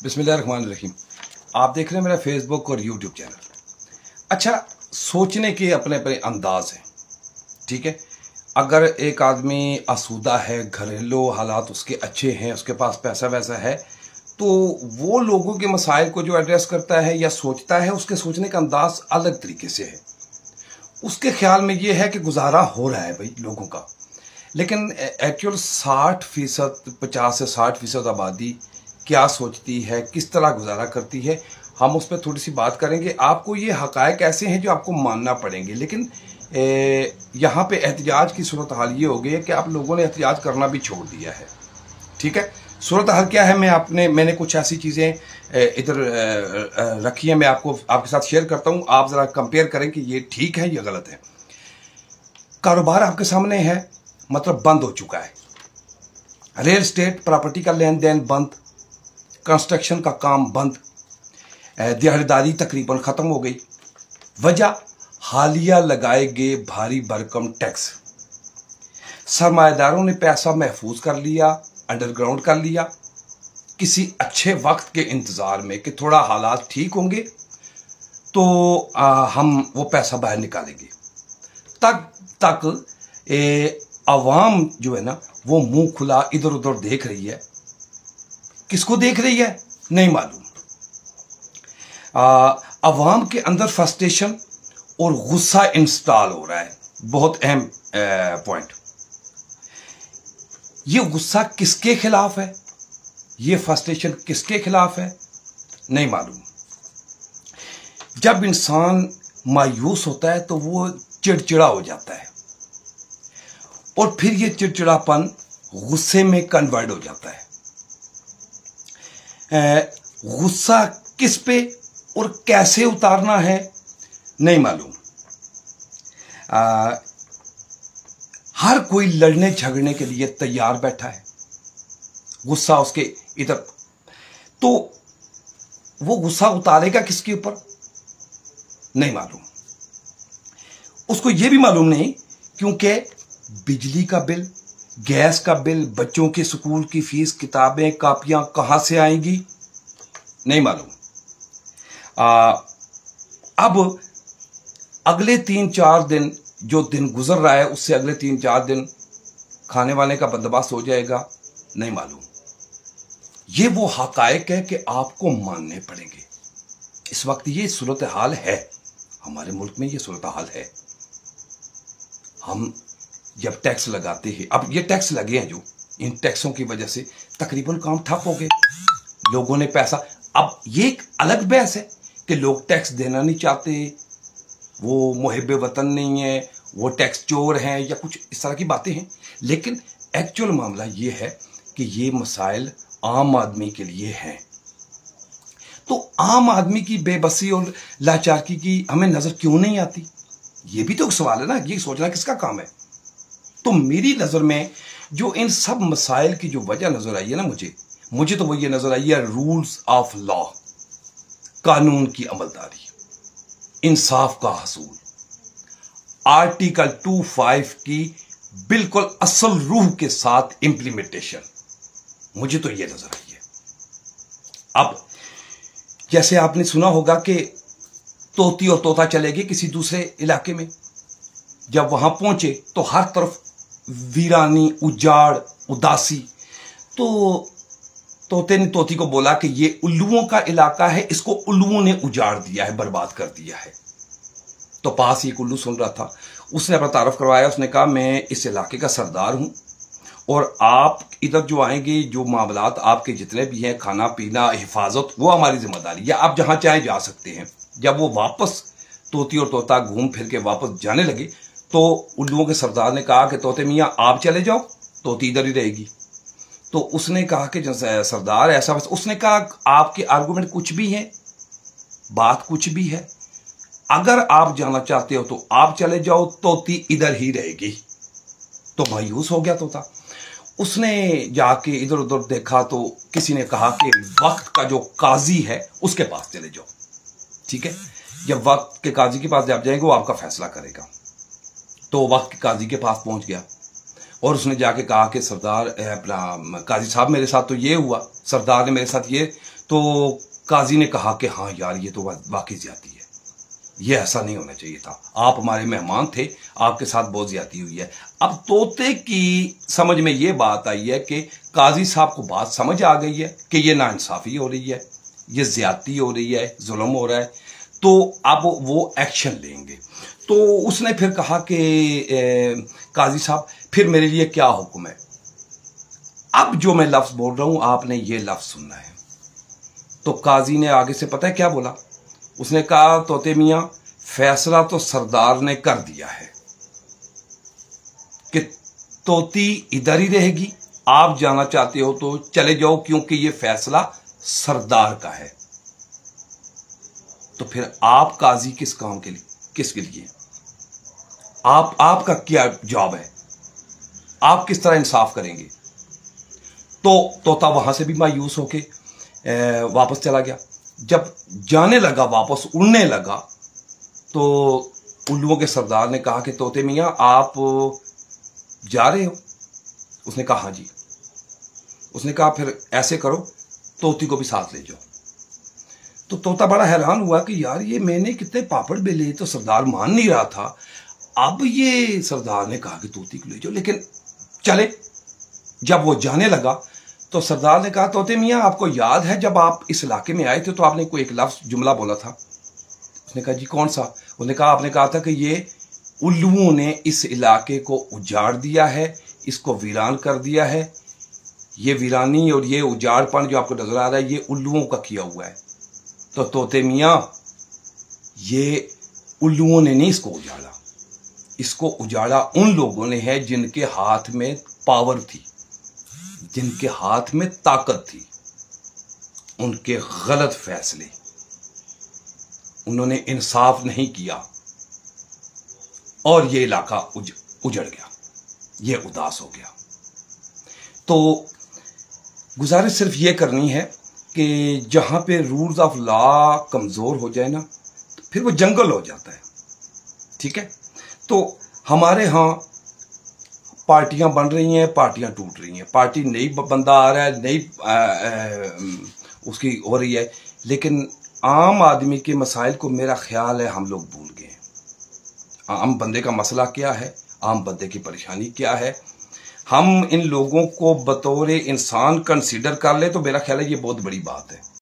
बिस्मिल्लाहिर्रहमानिर्रहीम। आप देख रहे हैं मेरा फेसबुक और यूट्यूब चैनल। अच्छा, सोचने के अपने अपने अंदाज हैं, ठीक है। अगर एक आदमी आसूदा है, घरेलू हालात उसके अच्छे हैं, उसके पास पैसा वैसा है, तो वो लोगों के मसाइल को जो एड्रेस करता है या सोचता है, उसके सोचने का अंदाज अलग तरीके से है। उसके ख्याल में ये है कि गुजारा हो रहा है भाई लोगों का, लेकिन एक्चुअल 60%, 50 से 60% आबादी क्या सोचती है, किस तरह गुजारा करती है, हम उस पर थोड़ी सी बात करेंगे। आपको ये हकायक ऐसे हैं जो आपको मानना पड़ेंगे, लेकिन यहाँ पे एहतजाज की सूरत हाल ये हो गई है कि आप लोगों ने एहतजाज करना भी छोड़ दिया है, ठीक है। सूरत हाल क्या है, मैंने कुछ ऐसी चीज़ें इधर रखी हैं, मैं आपके साथ शेयर करता हूँ। आप ज़रा कंपेयर करें कि ये ठीक है या गलत है। कारोबार आपके सामने है, मतलब बंद हो चुका है। रियल एस्टेट प्रॉपर्टी का लेन देन बंद, कंस्ट्रक्शन का काम बंद, दिहाड़ीदारी तकरीबन ख़त्म हो गई। वजह हालिया लगाए गए भारी भरकम टैक्स। सरमाएदारों ने पैसा महफूज कर लिया, अंडरग्राउंड कर लिया, किसी अच्छे वक्त के इंतज़ार में कि थोड़ा हालात ठीक होंगे तो हम वो पैसा बाहर निकालेंगे। तक अवाम जो है ना, वो मुंह खुला इधर उधर देख रही है। किसको देख रही है नहीं मालूम। अवाम के अंदर फ्रस्ट्रेशन और गुस्सा इंस्टॉल हो रहा है। बहुत अहम पॉइंट। ये गुस्सा किसके खिलाफ है, ये फ्रस्ट्रेशन किसके खिलाफ है नहीं मालूम। जब इंसान मायूस होता है तो वो चिड़चिड़ा हो जाता है, और फिर ये चिड़चिड़ापन गुस्से में कन्वर्ट हो जाता है। गुस्सा किस पे और कैसे उतारना है नहीं मालूम। हर कोई लड़ने झगड़ने के लिए तैयार बैठा है। गुस्सा उसके इधर, तो वो गुस्सा उतारेगा किसके ऊपर नहीं मालूम। उसको ये भी मालूम नहीं, क्योंकि बिजली का बिल, गैस का बिल, बच्चों के स्कूल की फीस, किताबें, कापियां कहां से आएंगी नहीं मालूम। अब अगले 3-4 दिन, जो दिन गुजर रहा है उससे अगले 3-4 दिन खाने वाले का बंदोबस्त हो जाएगा नहीं मालूम। ये वो हकायक है कि आपको मानने पड़ेंगे। इस वक्त ये सूरत हाल है हमारे मुल्क में, ये सूरत हाल है। हम जब टैक्स लगाते हैं, अब ये टैक्स लगे हैं, जो इन टैक्सों की वजह से तकरीबन काम ठप हो गए। लोगों ने पैसा, अब ये एक अलग बहस है कि लोग टैक्स देना नहीं चाहते, वो मुहिब वतन नहीं है, वो टैक्स चोर हैं, या कुछ इस तरह की बातें हैं। लेकिन एक्चुअल मामला ये है कि ये मसाइल आम आदमी के लिए हैं। तो आम आदमी की बेबसी और लाचारगी की हमें नजर क्यों नहीं आती, ये भी तो सवाल है ना। ये सोचना किसका काम है। तो मेरी नजर में जो इन सब मसाइल की जो वजह नजर आई है ना, मुझे तो वो ये नजर आई है, रूल्स ऑफ लॉ, कानून की अमलदारी, इंसाफ का हसूल, आर्टिकल 25 की बिल्कुल असल रूह के साथ इंप्लीमेंटेशन, मुझे तो ये नजर आई है। अब जैसे आपने सुना होगा कि तोती और तोता चले गए किसी दूसरे इलाके में। जब वहां पहुंचे तो हर तरफ वीरानी, उजाड़, उदासी। तो तोते ने तोती को बोला कि ये उल्लुओं का इलाका है, इसको उल्लुओं ने उजाड़ दिया है, बर्बाद कर दिया है। तो पास एक उल्लू सुन रहा था, उसने अपना तारफ करवाया। उसने कहा, मैं इस इलाके का सरदार हूं, और आप इधर जो आएंगे, जो मामलात आपके जितने भी हैं, खाना पीना, हिफाजत, वो हमारी जिम्मेदारी है, आप जहां चाहे जा सकते हैं। जब वो वापस तोती और तोता घूम फिर के वापस जाने लगे तो उल्लुओं के सरदार ने कहा कि तोते मियाँ आप चले जाओ, तोती इधर ही रहेगी। तो उसने कहा कि सरदार ऐसा, उसने कहा आपके आर्गुमेंट कुछ भी हैं, बात कुछ भी है, अगर आप जाना चाहते हो तो आप चले जाओ, तोती इधर ही रहेगी। तो मायूस हो गया तोता। उसने जाके इधर उधर देखा तो किसी ने कहा कि वक्त का जो काजी है उसके पास चले जाओ, ठीक है। जब वक्त के काजी के पास जब जाएंगे वो आपका फैसला करेगा। तो वक्त के काजी के पास पहुंच गया। اور اس نے جا کے کہا کہ سردار اپنا قاضی صاحب میرے ساتھ تو یہ ہوا، سردار نے میرے ساتھ یہ، تو قاضی نے کہا کہ ہاں یار یہ تو واقعی زیادتی ہے، یہ ایسا نہیں ہونا چاہیے تھا، آپ ہمارے مہمان تھے، آپ کے ساتھ بہت زیادتی ہوئی ہے۔ اب طوطے کی سمجھ میں یہ بات آئی ہے کہ قاضی صاحب کو بات سمجھ آ گئی ہے کہ یہ ناانصافی ہو رہی ہے، یہ زیادتی ہو رہی ہے، ظلم ہو رہا ہے، تو اب وہ ایکشن لیں گے۔ تو اس نے پھر کہا کہ قاضی صاحب پھر میرے لیے کیا حکم ہے؟ اب جو میں لفظ بول رہا ہوں آپ نے یہ لفظ سننا ہے۔ تو قاضی نے آگے سے پتہ ہے کیا بولا؟ اس نے کہا طوطے میاں فیصلہ تو سردار نے کر دیا ہے کہ طوطی ادھر ہی رہے گی، آپ جانا چاہتے ہو تو چلے جاؤ، کیونکہ یہ فیصلہ سردار کا ہے۔ تو پھر آپ قاضی کس کام کے لیے، کس کے لیے؟ آپ کا کیا جاب ہے؟ آپ کس طرح انصاف کریں گے؟ تو طوطا وہاں سے بھی مایوس ہو کے واپس چلا گیا۔ جب جانے لگا، واپس اڑنے لگا، تو الوؤں کے سردار نے کہا کہ طوطے میاں آپ جا رہے ہو؟ اس نے کہا ہاں جی۔ اس نے کہا پھر ایسے کرو، طوطی کو بھی ساتھ لے جاؤ۔ تو طوطا بڑا حیران ہوا کہ یار یہ میں نے کتنے پاپڑ بیلے، تو سردار مان نہیں رہا تھا، اب یہ سردار نے کہا کہ طوطی کو لے جاؤ، لیکن چلے۔ جب وہ جانے لگا تو سردار نے کہا طوطے میاں آپ کو یاد ہے جب آپ اس علاقے میں آئے تھے تو آپ نے کوئی ایک لفظ جملہ بولا تھا؟ اس نے کہا جی کون سا؟ اس نے کہا آپ نے کہا تھا کہ یہ الوؤں نے اس علاقے کو اجاڑ دیا ہے، اس کو ویران کر دیا ہے، یہ ویرانی اور یہ اجاڑ پن جو آپ کو نظر آ رہا ہے یہ الوؤں کا کیا ہوا ہے۔ تو طوطے میاں یہ الوؤں نے نہیں اس کو اجاڑا، اس کو اجاڑا ان لوگوں نے ہے جن کے ہاتھ میں پاور تھی، جن کے ہاتھ میں طاقت تھی، ان کے غلط فیصلے، انہوں نے انصاف نہیں کیا اور یہ علاقہ اجڑ گیا، یہ اداس ہو گیا۔ تو گزارش صرف یہ کرنی ہے کہ جہاں پہ رولز آف لا کمزور ہو جائے نا تو پھر وہ جنگل ہو جاتا ہے، ٹھیک ہے؟ تو ہمارے ہاں پارٹیاں بن رہی ہیں، پارٹیاں ٹوٹ رہی ہیں، پارٹی نئی بندہ آ رہا ہے، نئی اس کی ہو رہی ہے، لیکن عام آدمی کے مسائل کو میرا خیال ہے ہم لوگ بھول گئے ہیں۔ عام بندے کا مسئلہ کیا ہے، عام بندے کی پریشانی کیا ہے، ہم ان لوگوں کو بطور انسان کنسیڈر کر لیں تو میرا خیال ہے یہ بہت بڑی بات ہے۔